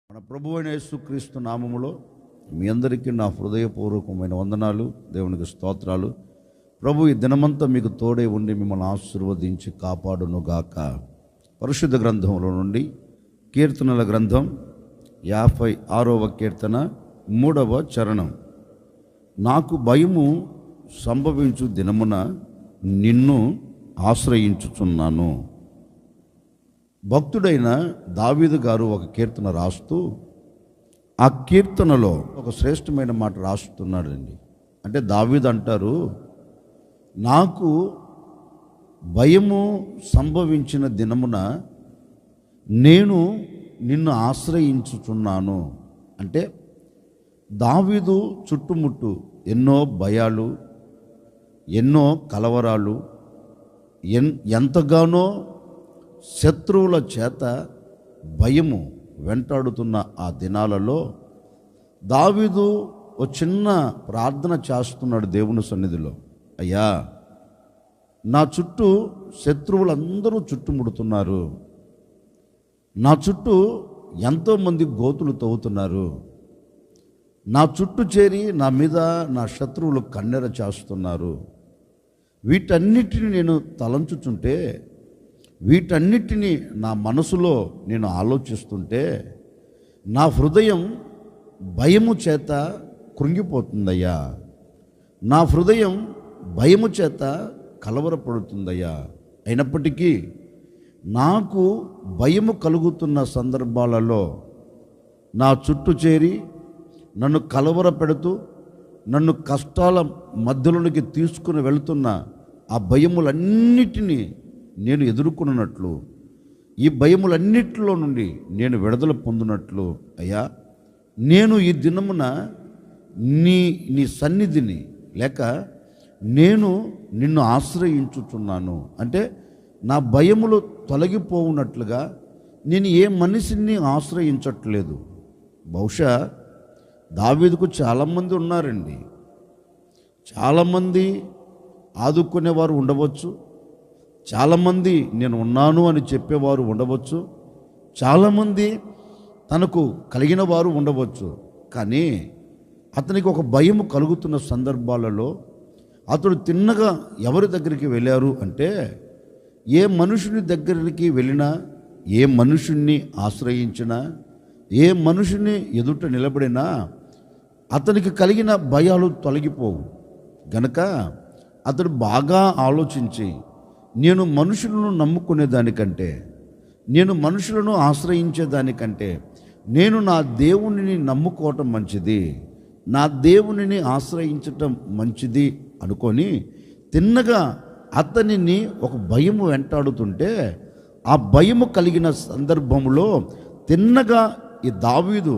మన ప్రభువైన యేసుక్రీస్తు నామములో మీ అందరికీ నా హృదయపూర్వకమైన వందనాలు, దేవునికి స్తోత్రాలు. ప్రభు ఈ దినమంతా మీకు తోడే ఉండి మిమ్మల్ని ఆశీర్వదించి కాపాడునుగాక. పరిశుద్ధ గ్రంథంలో నుండి కీర్తనల గ్రంథం 56వ కీర్తన 3వ చరణం. నాకు భయము సంభవించు దినమున నిన్ను ఆశ్రయించుచున్నాను. భక్తుడైన దావీదు గారు ఒక కీర్తన రాస్తూ ఆ కీర్తనలో ఒక శ్రేష్టమైన మాట రాస్తున్నాడండి. అంటే దావీదు అంటారు, నాకు భయము సంభవించిన దినమున నేను నిన్ను ఆశ్రయించుచున్నాను. అంటే దావీదు చుట్టుముట్టు ఎన్నో భయాలు, ఎన్నో కలవరాలు, ఎంతగానో శత్రువుల చేత భయము వెంటాడుతున్న ఆ దినాలలో దావీదు ఓ చిన్న ప్రార్థన చేస్తున్నాడు దేవుని సన్నిధిలో. అయ్యా, నా చుట్టూ శత్రువులందరూ చుట్టుముడుతున్నారు, నా చుట్టూ ఎంతోమంది గోతులు తవ్వుతున్నారు, నా చుట్టూ చేరి నా మీద నా శత్రువులు కన్నెర చేస్తున్నారు. వీటన్నిటిని నేను తలంచుచుంటే, వీటన్నిటినీ నా మనసులో నేను ఆలోచిస్తుంటే నా హృదయం భయము చేత కృంగిపోతుందయ్యా, నా హృదయం భయము చేత కలవరపడుతుందయ్యా. అయినప్పటికీ నాకు భయము కలుగుతున్న సందర్భాలలో నా చుట్టూ చేరి నన్ను కలవరపెడుతూ నన్ను కష్టాల మధ్యలోనికి తీసుకుని వెళుతున్న ఆ భయములన్నిటినీ నేను ఎదుర్కొన్నట్లు, ఈ భయములన్నిటిలో నుండి నేను విడుదల పొందినట్లు అయ్యా, నేను ఈ దినమున నీ సన్నిధిని లేక నేను నిన్ను ఆశ్రయించుచున్నాను. అంటే నా భయములు తొలగిపోవునట్లుగా నేను ఏ మనిషిని ఆశ్రయించట్లేదు. బహుశా దావీదుకు చాలామంది ఉన్నారండి, చాలామంది ఆదుకునేవారు ఉండవచ్చు, చాలామంది నేను ఉన్నాను అని చెప్పేవారు ఉండవచ్చు, చాలామంది తనకు కలిగిన వారు ఉండవచ్చు. కానీ అతనికి ఒక భయం కలుగుతున్న సందర్భాలలో అతడు తిన్నగా ఎవరి దగ్గరికి వెళ్ళారు అంటే, ఏ మనుషుని దగ్గరికి వెళ్ళినా, ఏ మనుషుణ్ణి ఆశ్రయించినా, ఏ మనుషుని ఎదుట నిలబడినా అతనికి కలిగిన భయాలు తొలగిపోవు. గనక అతడు బాగా ఆలోచించి, నేను మనుషులను నమ్ముకునేదానికంటే, నేను మనుషులను ఆశ్రయించేదానికంటే నేను నా దేవునిని నమ్ముకోవటం మంచిది, నా దేవునిని ఆశ్రయించటం మంచిది అనుకొని తిన్నగా అతనిని ఒక భయము వెంటాడుతుంటే, ఆ భయము కలిగిన సందర్భంలో తిన్నగా ఈ దావీదు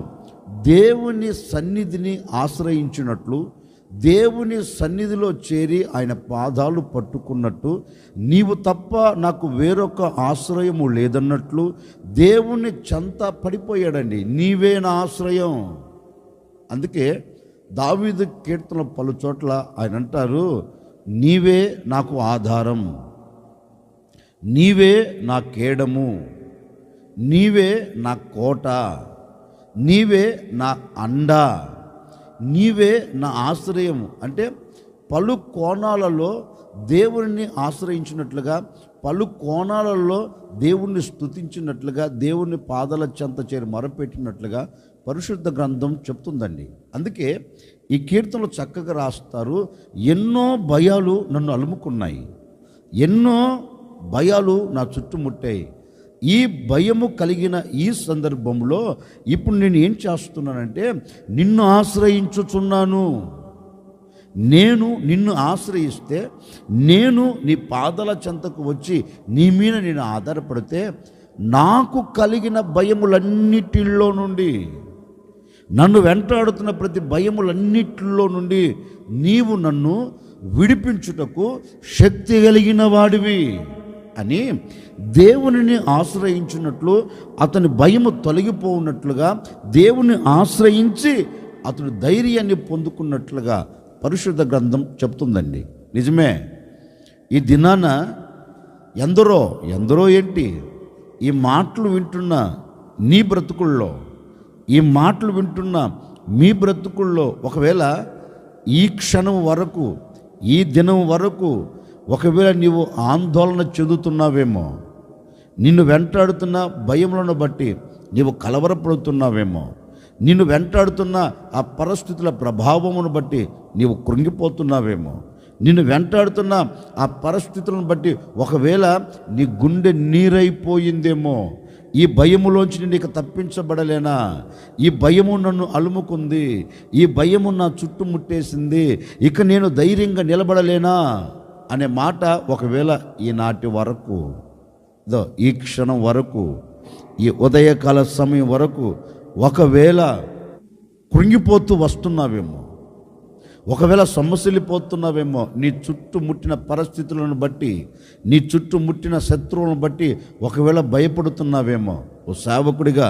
దేవుని సన్నిధిని ఆశ్రయించినట్లు, దేవుని సన్నిధిలో చేరి ఆయన పాదాలు పట్టుకున్నట్టు, నీవు తప్ప నాకు వేరొక ఆశ్రయము లేదన్నట్లు దేవుని చెంత పడిపోయాడండి. నీవే నా ఆశ్రయం. అందుకే దావీదు కీర్తన పలు చోట్ల ఆయన అంటారు, నీవే నాకు ఆధారం, నీవే నా కేడము, నీవే నా కోట, నీవే నా అండ, నీవే నా ఆశ్రయము. అంటే పలు కోణాలలో దేవుని ఆశ్రయించినట్లుగా, పలు కోణాలలో దేవుణ్ణి స్తుతించినట్లుగా, దేవుని పాదాల చెంత చేరి మొరపెట్టినట్లుగా పరిశుద్ధ గ్రంథం చెప్తుందండి. అందుకే ఈ కీర్తనలు చక్కగా రాస్తారు. ఎన్నో భయాలు నన్ను అలుముకున్నాయి, ఎన్నో భయాలు నా చుట్టుముట్టాయి. ఈ భయము కలిగిన ఈ సందర్భంలో ఇప్పుడు నేను ఏం చేస్తున్నానంటే, నిన్ను ఆశ్రయించుచున్నాను. నేను నిన్ను ఆశ్రయిస్తే, నేను నీ పాదాల చెంతకు వచ్చి నీ మీద నేను ఆధారపడితే, నాకు కలిగిన భయములన్నిటిలో నుండి, నన్ను వెంటాడుతున్న ప్రతి భయములన్నిటిలో నుండి నీవు నన్ను విడిపించుటకు శక్తి కలిగిన వాడివి అని దేవునిని ఆశ్రయించినట్లు, అతని భయము తొలగిపోఉన్నట్లుగా, దేవుని ఆశ్రయించి అతడు ధైర్యాన్ని పొందుకున్నట్లుగా పరిశుద్ధ గ్రంథం చెప్తుందండి. నిజమే, ఈ దినాన ఎందరో ఏంటి ఈ మాటలు వింటున్న నీ బ్రతుకుల్లో ఈ మాటలు వింటున్న మీ బ్రతుకుల్లో ఒకవేళ ఈ క్షణం వరకు, ఈ దినం వరకు ఒకవేళ నీవు ఆందోళన చెందుతున్నావేమో, నిన్ను వెంటాడుతున్న భయములను బట్టి నీవు కలవరపడుతున్నావేమో, నిన్ను వెంటాడుతున్న ఆ పరిస్థితుల ప్రభావమును బట్టి నీవు కృంగిపోతున్నావేమో, నిన్ను వెంటాడుతున్న ఆ పరిస్థితులను బట్టి ఒకవేళ నీ గుండె నీరైపోయిందేమో, ఈ భయములోంచి నేను ఇక తప్పించబడలేనా, ఈ భయము నన్ను అలుముకుంది, ఈ భయము నా చుట్టుముట్టేసింది, ఇక నేను ధైర్యంగా నిలబడలేనా అనే మాట ఒకవేళ ఈనాటి వరకు, ఈ క్షణం వరకు, ఈ ఉదయకాల సమయం వరకు ఒకవేళ కృంగిపోతూ వస్తున్నావేమో, ఒకవేళ సొమ్మసిల్లిపోతున్నావేమో, నీ చుట్టుముట్టిన పరిస్థితులను బట్టి, నీ చుట్టుముట్టిన శత్రువులను బట్టి ఒకవేళ భయపడుతున్నావేమో, ఓ సేవకుడిగా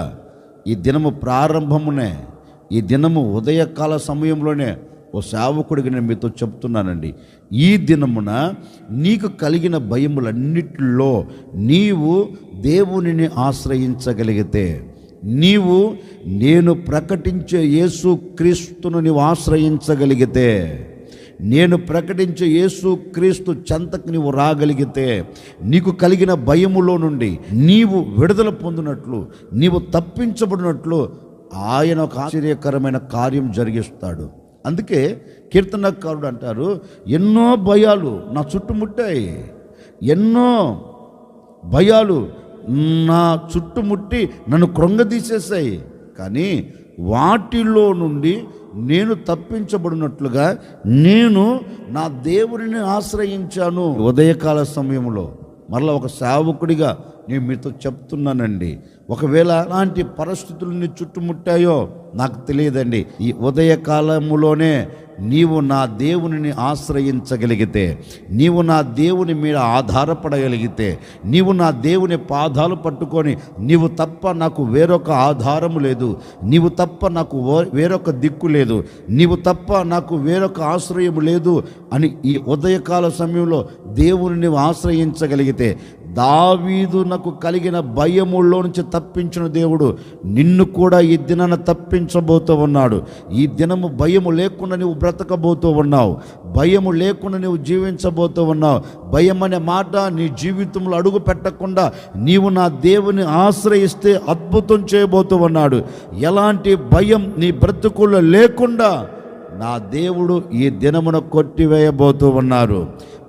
ఈ దినము ప్రారంభమునే, ఈ దినము ఉదయకాల సమయంలోనే ఓ సేవకుడిగా నేను మీతో చెప్తున్నానండి, ఈ దినమున నీకు కలిగిన భయములన్నిటిలో నీవు దేవునిని ఆశ్రయించగలిగితే, నీవు నేను ప్రకటించే యేసు క్రీస్తును నీవు ఆశ్రయించగలిగితే, నేను ప్రకటించే యేసు క్రీస్తు చెంతకు నీవు రాగలిగితే, నీకు కలిగిన భయములో నుండి నీవు విడుదల పొందినట్లు, నీవు తప్పించబడినట్లు ఆయన ఒక ఆశ్చర్యకరమైన కార్యం జరిగిస్తాడు. అందుకే కీర్తనకారుడు అంటారు, ఎన్నో భయాలు నా చుట్టుముట్టాయి, ఎన్నో భయాలు నా చుట్టుముట్టి నన్ను కృంగదీసేసాయి, కానీ వాటిలో నుండి నేను తప్పించబడినట్లుగా నేను నా దేవుడిని ఆశ్రయించాను. ఉదయకాల సమయంలో మరలా ఒక సేవకుడిగా నేను మీతో చెప్తున్నానండి, ఒకవేళ అలాంటి పరిస్థితులు నీ చుట్టుముట్టాయో నాకు తెలియదండి, ఈ ఉదయకాలములోనే నీవు నా దేవునిని ఆశ్రయించగలిగితే, నీవు నా దేవుని మీద ఆధారపడగలిగితే, నీవు నా దేవుని పాదాలు పట్టుకొని నీవు తప్ప నాకు వేరొక ఆధారము లేదు, నీవు తప్ప నాకు వేరొక దిక్కు లేదు, నీవు తప్ప నాకు వేరొక ఆశ్రయం లేదు అని ఈ ఉదయకాల సమయంలో దేవుని నీవు ఆశ్రయించగలిగితే, దావీదునకు కలిగిన భయములో నుంచి తప్పించిన దేవుడు నిన్ను కూడా ఈ దినాన తప్పించబోతూ ఉన్నాడు. ఈ దినము భయము లేకుండా నువ్వు బ్రతకబోతూ ఉన్నావు, భయము లేకుండా నువ్వు జీవించబోతూ ఉన్నావు. భయం అనే మాట నీ జీవితంలో అడుగు పెట్టకుండా నీవు నా దేవుని ఆశ్రయిస్తే అద్భుతం చేయబోతూ ఉన్నాడు. ఎలాంటి భయం నీ బ్రతుకుల్లో లేకుండా నా దేవుడు ఈ దినమున కొట్టివేయబోతూ ఉన్నారు.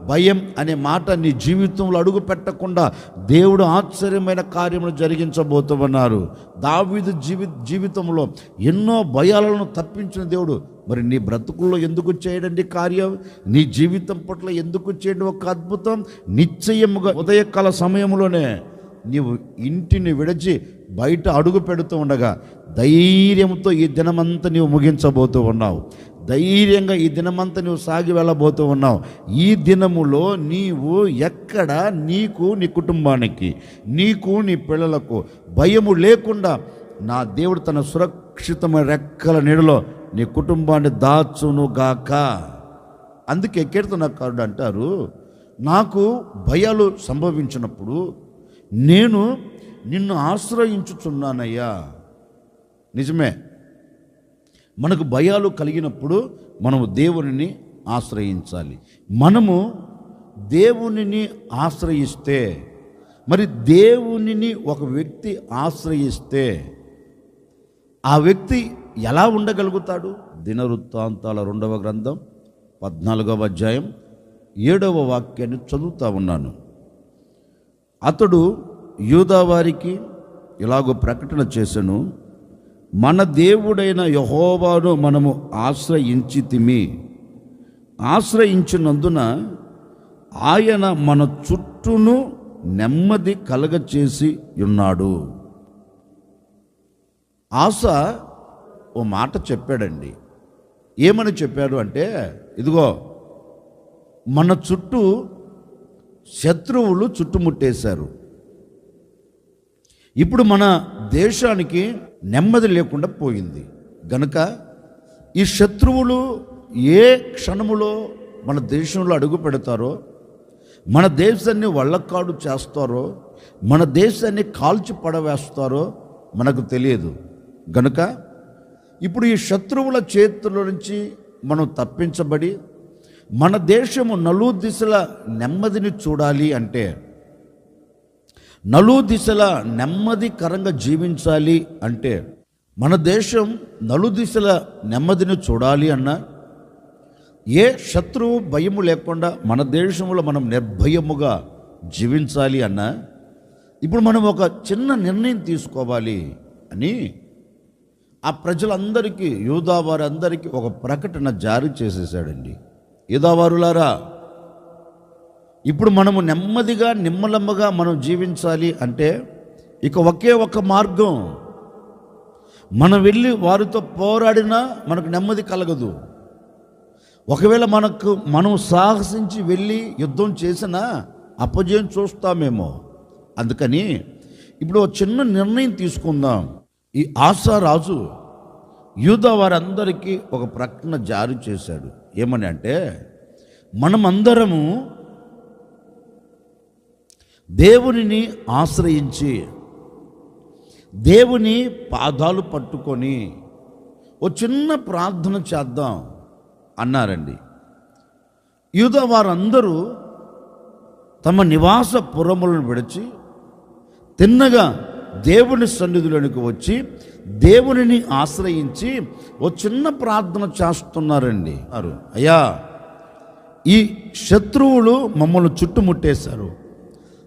భయం అనే మాట నీ జీవితంలో అడుగు పెట్టకుండా దేవుడు ఆశ్చర్యమైన కార్యములు జరిగించబోతూ ఉన్నారు. దావీదు జీవితంలో ఎన్నో భయాలను తప్పించిన దేవుడు మరి నీ బ్రతుకుల్లో ఎందుకు చేయడండి కార్యం, నీ జీవితం పట్ల ఎందుకు చేయండి ఒక అద్భుతం? నిశ్చయముగా ఉదయకాల సమయంలోనే నీవు ఇంటిని విడిచి బయట అడుగు పెడుతూ ఉండగా ధైర్యంతో ఈ దినమంతా నీవు ముగించబోతూ ఉన్నావు, ధైర్యంగా ఈ దినమంతా నువ్వు సాగి వెళ్ళబోతూ ఉన్నావు. ఈ దినములో నీవు ఎక్కడ నీకు, నీ కుటుంబానికి, నీకు, నీ పిల్లలకు భయము లేకుండా నా దేవుడు తన సురక్షితమైన రెక్కల నీడలో నీ కుటుంబాన్ని దాచును గాక. అందుకే కీర్తనకారుడు అంటారు, నాకు భయాలు సంభవించినప్పుడు నేను నిన్ను ఆశ్రయించుచున్నానయ్యా. నిజమే, మనకు భయాలు కలిగినప్పుడు మనము దేవునిని ఆశ్రయించాలి. మనము దేవునిని ఆశ్రయిస్తే, మరి దేవునిని ఒక వ్యక్తి ఆశ్రయిస్తే ఆ వ్యక్తి ఎలా ఉండగలుగుతాడు? దినవృత్తాంతాల 2వ గ్రంథం 14వ అధ్యాయం 7వ వాక్యాన్ని చదువుతా ఉన్నాను. అతడు యూదావారికి ఇలాగో ప్రకటన చేసెను, మన దేవుడైన యెహోవాను మనము ఆశ్రయించితిమి, ఆశ్రయించినందున ఆయన మన చుట్టూను నెమ్మది కలగచేసి ఉన్నాడు. ఆస ఓ మాట చెప్పాడండి. ఏమని చెప్పాడు అంటే, ఇదిగో మన చుట్టూ శత్రువులు చుట్టుముట్టేశారు, ఇప్పుడు మన దేశానికి నెమ్మది లేకుండా పోయింది గనుక ఈ శత్రువులు ఏ క్షణములో మన దేశంలో అడుగు పెడతారో, మన దేశాన్ని వల్లకాడు చేస్తారో, మన దేశాన్ని కాల్చి పడవేస్తారో మనకు తెలియదు. గనుక ఇప్పుడు ఈ శత్రువుల చేతుల నుంచి మనం తప్పించబడి మన దేశము నలుదిశల నెమ్మదిని చూడాలి అంటే, నలుదిశల నెమ్మదికరంగా జీవించాలి అంటే, మన దేశం నలుదిశల నెమ్మదిని చూడాలి అన్నా, ఏ శత్రువు భయము లేకుండా మన దేశంలో మనం నిర్భయముగా జీవించాలి అన్నా, ఇప్పుడు మనం ఒక చిన్న నిర్ణయం తీసుకోవాలి అని ఆ ప్రజలందరికీ, యూదా వారందరికీ ఒక ప్రకటన జారీ చేసేసాడండి. యూదావారులారా, ఇప్పుడు మనము నెమ్మదిగా నిమ్మలమ్మగా మనం జీవించాలి అంటే ఇక ఒకే ఒక మార్గం. మనం వెళ్ళి వారితో పోరాడినా మనకు నెమ్మది కలగదు. ఒకవేళ మనం సాహసించి వెళ్ళి యుద్ధం చేసినా అపజయం చూస్తామేమో. అందుకని ఇప్పుడు ఒక చిన్న నిర్ణయం తీసుకుందాం. ఈ ఆసా రాజు యూదా వారందరికీ ఒక ప్రకటన జారీ చేశాడు. ఏమని అంటే, మనమందరము దేవునిని ఆశ్రయించి దేవుని పాదాలు పట్టుకొని ఓ చిన్న ప్రార్థన చేద్దాం అన్నారండి. యూదా వారందరూ తమ నివాస పురములను విడిచి తిన్నగా దేవుని సన్నిధిలోనికి వచ్చి దేవునిని ఆశ్రయించి ఓ చిన్న ప్రార్థన చేస్తున్నారండి. అయ్యా, ఈ శత్రువులు మమ్మల్ని చుట్టుముట్టేశారు,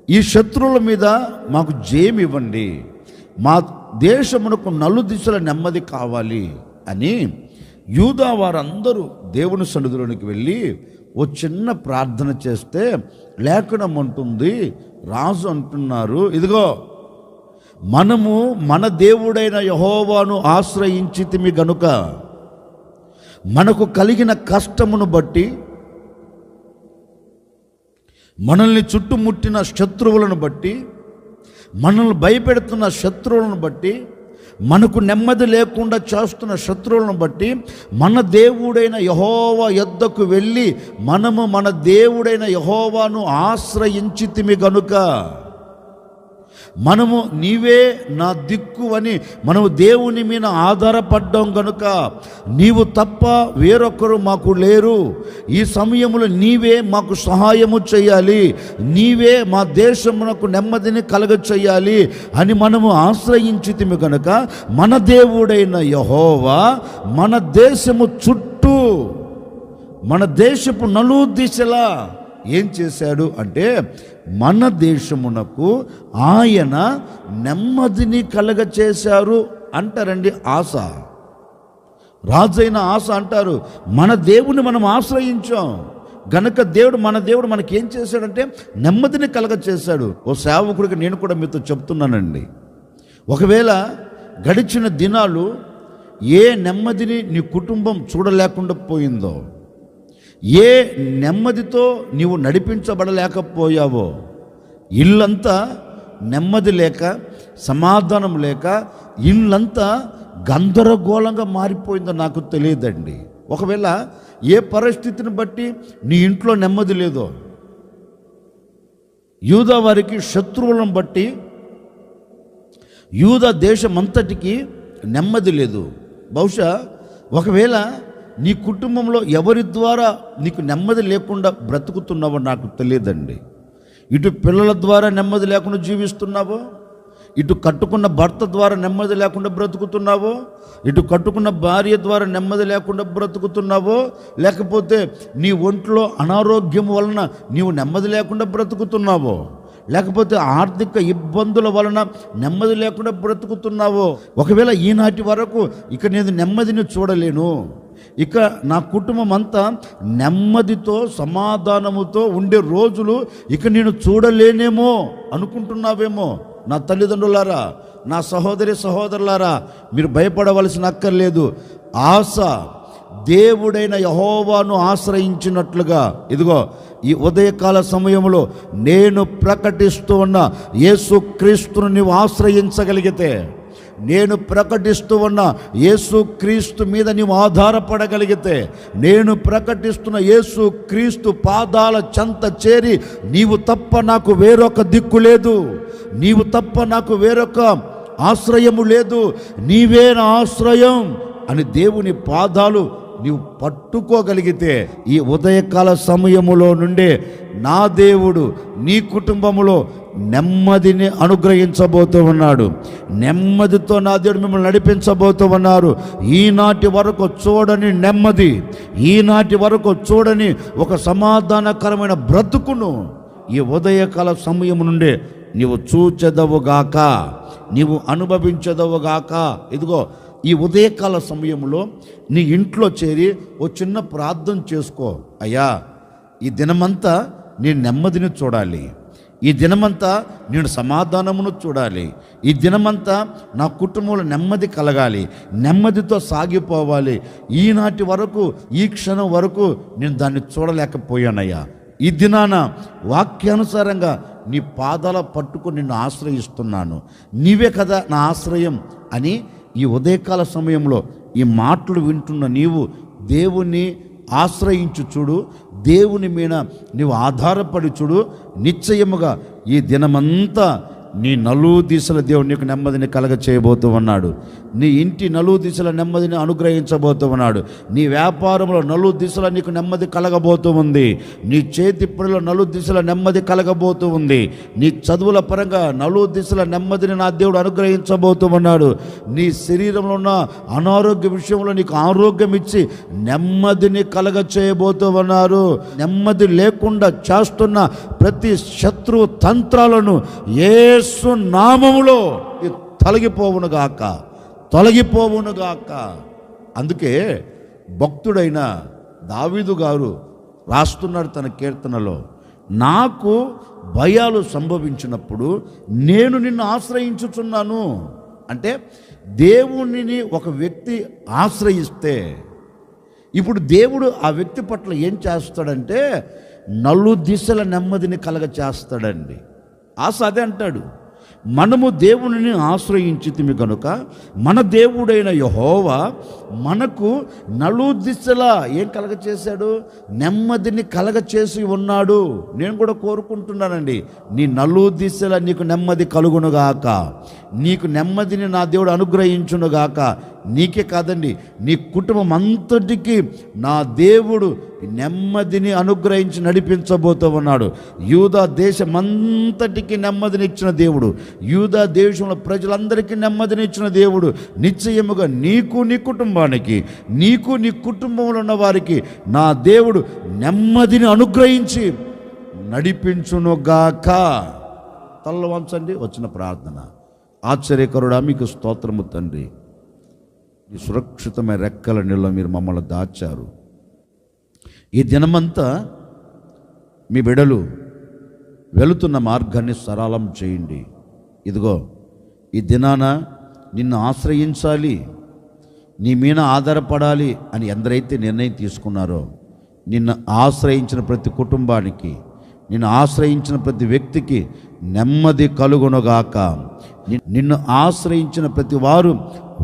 ఈ శత్రువుల మీద మాకు జయం ఇవ్వండి, మా దేశమునకు నలుదిశల నెమ్మది కావాలి అని యూదా వారందరూ దేవుని సన్నిధిలోనికి వెళ్ళి ఓ చిన్న ప్రార్థన చేస్తే లేఖనం అంటుంది, రాజు అంటున్నారు, ఇదిగో మనము మన దేవుడైన యెహోవాను ఆశ్రయించితిమి గనుక మనకు కలిగిన కష్టమును బట్టి, మనల్ని చుట్టుముట్టిన శత్రువులను బట్టి, మనల్ని భయపెడుతున్న శత్రువులను బట్టి, మనకు నెమ్మది లేకుండా చేస్తున్న శత్రువులను బట్టి మన దేవుడైన యెహోవా యొద్దకు వెళ్ళి మనము మన దేవుడైన యెహోవాను ఆశ్రయించితిమి గనుక, మనము నీవే నా దిక్కు అని మనము దేవుని మీద ఆధారపడ్డాం గనుక నీవు తప్ప వేరొకరు మాకు లేరు, ఈ సమయంలో నీవే మాకు సహాయము చేయాలి, నీవే మా దేశమునకు నెమ్మదిని కలగచేయాలి అని మనము ఆశ్రయించితిమి గనుక మన దేవుడైన యెహోవా మన దేశము చుట్టూ, మన దేశపు నలుదిశలా ఏం చేశాడు అంటే మన దేశమునకు ఆయన నెమ్మదిని కలగచేశారు అంటారండి. ఆశ, రాజైన ఆశ అంటారు, మన దేవుని మనం ఆశ్రయించాం గనక మన దేవుడు మనకేం చేశాడంటే నెమ్మదిని కలగచేశాడు. ఓ సేవకుడికి నేను కూడా మీతో చెప్తున్నానండి, ఒకవేళ గడిచిన దినాలు ఏ నెమ్మదిని నీ కుటుంబం చూడలేకుండా పోయిందో, ఏ నెమ్మదితో నీవు నడిపించబడలేకపోయావో, ఇల్లంతా నెమ్మది లేక సమాధానం లేక ఇల్లంతా గందరగోళంగా మారిపోయిందో నాకు తెలియదండి. ఒకవేళ ఏ పరిస్థితిని బట్టి నీ ఇంట్లో నెమ్మది లేదో, యూదా వారికి శత్రువులను బట్టి యూదా దేశమంతటికి నెమ్మది లేదు. బహుశా ఒకవేళ నీ కుటుంబంలో ఎవరి ద్వారా నీకు నెమ్మది లేకుండా బ్రతుకుతున్నావో నాకు తెలియదండి. ఇటు పిల్లల ద్వారా నెమ్మది లేకుండా జీవిస్తున్నావో, ఇటు కట్టుకున్న భర్త ద్వారా నెమ్మది లేకుండా బ్రతుకుతున్నావో, ఇటు కట్టుకున్న భార్య ద్వారా నెమ్మది లేకుండా బ్రతుకుతున్నావో, లేకపోతే నీ ఒంట్లో అనారోగ్యం వలన నీవు నెమ్మది లేకుండా బ్రతుకుతున్నావో, లేకపోతే ఆర్థిక ఇబ్బందుల వలన నెమ్మది లేకుండా బ్రతుకుతున్నావో, ఒకవేళ ఈనాటి వరకు ఇక నేను నెమ్మదిని చూడలేను, ఇక నా కుటుంబం అంతా నెమ్మదితో సమాధానముతో ఉండే రోజులు ఇక నేను చూడలేనేమో అనుకుంటున్నావేమో. నా తల్లిదండ్రులారా, నా సహోదరులారా, మీరు భయపడవలసిన అక్కర్లేదు. ఆశ దేవుడైన యెహోవాను ఆశ్రయించినట్లుగా, ఇదిగో ఈ ఉదయకాల సమయంలో నేను ప్రకటిస్తూ ఉన్న యేసుక్రీస్తును నీవు ఆశ్రయించగలిగితే, నేను ప్రకటిస్తూ ఉన్న యేసుక్రీస్తు మీద నీవు ఆధారపడగలిగితే, నేను ప్రకటిస్తున్న యేసుక్రీస్తు పాదాల చెంత చేరి నీవు తప్ప నాకు వేరొక దిక్కు లేదు, నీవు తప్ప నాకు వేరొక ఆశ్రయము లేదు, నీవే నా ఆశ్రయం అని దేవుని పాదాలు నీవు పట్టుకోగలిగితే ఈ ఉదయకాల సమయములో నుండే నా దేవుడు నీ కుటుంబములో నెమ్మదిని అనుగ్రహించబోతూ ఉన్నాడు. నెమ్మదితో నా దేవుడు మిమ్మల్ని నడిపించబోతూ ఉన్నారు. ఈనాటి వరకు చూడని నెమ్మది, ఈనాటి వరకు చూడని ఒక సమాధానకరమైన బ్రతుకును ఈ ఉదయకాల సమయం నుండే నీవు చూచెదవుగాక, నీవు అనుభవించదవుగాక. ఇదిగో ఈ ఉదయకాల సమయంలో నీ ఇంట్లో చేరి ఓ చిన్న ప్రార్థన చేసుకో. అయ్యా, ఈ దినమంతా నేను నెమ్మదిని చూడాలి, ఈ దినమంతా నేను సమాధానమును చూడాలి, ఈ దినమంతా నా కుటుంబంలో నెమ్మది కలగాలి, నెమ్మదితో సాగిపోవాలి. ఈనాటి వరకు, ఈ క్షణం వరకు నేను దాన్ని చూడలేకపోయానయ్యా. ఈ దినాన వాక్యానుసారంగా నీ పాదాల పట్టుకొని నిన్ను ఆశ్రయిస్తున్నాను, నీవే కదా నా ఆశ్రయం అని ఈ ఉదయకాల సమయంలో ఈ మాటలు వింటున్న నీవు దేవుణ్ణి ఆశ్రయించు చూడు, దేవుని మీద నీవు ఆధారపడి చూడు. నిశ్చయముగా ఈ దినమంతా నీ నలుగు దిశల దేవుడు నీకు నెమ్మదిని కలగ చేయబోతూ ఉన్నాడు. నీ ఇంటి నలుగు దిశల నెమ్మదిని అనుగ్రహించబోతూ ఉన్నాడు. నీ వ్యాపారంలో నలుగు దిశల నీకు నెమ్మది కలగబోతూ ఉంది. నీ చేతి పనిలో నలుగు దిశల నెమ్మది కలగబోతూ ఉంది. నీ చదువుల పరంగా నలుగు దిశల నెమ్మదిని నా దేవుడు అనుగ్రహించబోతూ ఉన్నాడు. నీ శరీరంలో ఉన్న అనారోగ్య విషయంలో నీకు ఆరోగ్యం ఇచ్చి నెమ్మదిని కలగ చేయబోతూ ఉన్నారు. నెమ్మది లేకుండా చేస్తున్న ప్రతి శత్రు తంత్రాలను యేసు నామములో తొలగిపోవునుగాక, తొలగిపోవునుగాక. అందుకే భక్తుడైన దావీదు గారు రాస్తున్నాడు తన కీర్తనలో, నాకు భయాలు సంభవించినప్పుడు నేను నిన్ను ఆశ్రయించుచున్నాను. అంటే దేవునిని ఒక వ్యక్తి ఆశ్రయిస్తే ఇప్పుడు దేవుడు ఆ వ్యక్తి పట్ల ఏం చేస్తాడంటే నలు దిశల నెమ్మదిని కలగ చేస్తాడండి. ఆశ అదే అంటాడు, మనము దేవునిని ఆశ్రయించితిమి కనుక మన దేవుడైన యెహోవా మనకు నలు దిశలా ఏం కలగ చేశాడు, నెమ్మదిని కలగ చేసి ఉన్నాడు. నేను కూడా కోరుకుంటున్నానండి, నీ నలు దిశల నీకు నెమ్మది కలుగునుగాక, నీకు నెమ్మదిని నా దేవుడు అనుగ్రహించునుగాక. నీకే కాదండి, నీ కుటుంబం అంతటికి నా దేవుడు నెమ్మదిని అనుగ్రహించి నడిపించబోతూ ఉన్నాడు. యూదా దేశమంతటికి నెమ్మదినిచ్చిన దేవుడు, యూదా దేశంలో ప్రజలందరికీ నెమ్మదినిచ్చిన దేవుడు నిశ్చయముగా నీకు, నీ కుటుంబానికి, నీకు నీ కుటుంబంలో ఉన్న వారికి నా దేవుడు నెమ్మదిని అనుగ్రహించి నడిపించునుగాక. తల్ల వంచండి, వచ్చిన ప్రార్థన. ఆశ్చర్యకరుడా, మీకు స్తోత్రము తండ్రి. ఈ సురక్షితమైన రెక్కల నీళ్ళ మీరు మమ్మల్ని దాచారు. ఈ దినమంతా మీ బిడ్డలు వెళుతున్న మార్గాన్ని సరళం చేయండి. ఇదిగో ఈ దినాన నిన్ను ఆశ్రయించాలి, నీ మీద ఆధారపడాలి అని ఎందరైతే నిర్ణయం తీసుకున్నారో, నిన్ను ఆశ్రయించిన ప్రతి కుటుంబానికి, నిన్ను ఆశ్రయించిన ప్రతి వ్యక్తికి నెమ్మది కలుగునుగాక. నిన్ను ఆశ్రయించిన ప్రతి వారు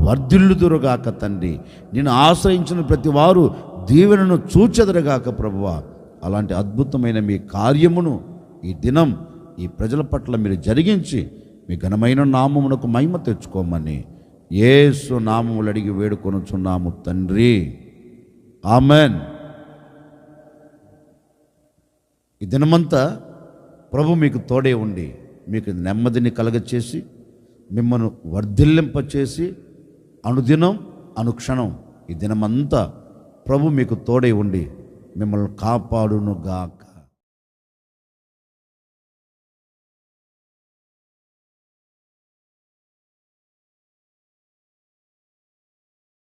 వర్ధిల్లుదురుగాక తండ్రి. నిన్ను ఆశ్రయించిన ప్రతి వారు దీవెనను చూచెదరుగాక ప్రభువా. అలాంటి అద్భుతమైన మీ కార్యమును ఈ దినం ఈ ప్రజల పట్ల మీరు జరిగించి మీ ఘనమైన నామమునకు మహిమ తెచ్చుకోమని యేసు నామములు అడిగి వేడుకొనుచున్నాము తండ్రి, ఆమెన్. ఈ దినమంతా ప్రభు మీకు తోడే ఉండి మీకు నెమ్మదిని కలగచేసి మిమ్మల్ని వర్ధిల్లింపచేసి అనుదినం అనుక్షణం ఈ దినమంతా ప్రభు మీకు తోడే ఉండి మిమ్మల్ని కాపాడునుగాక.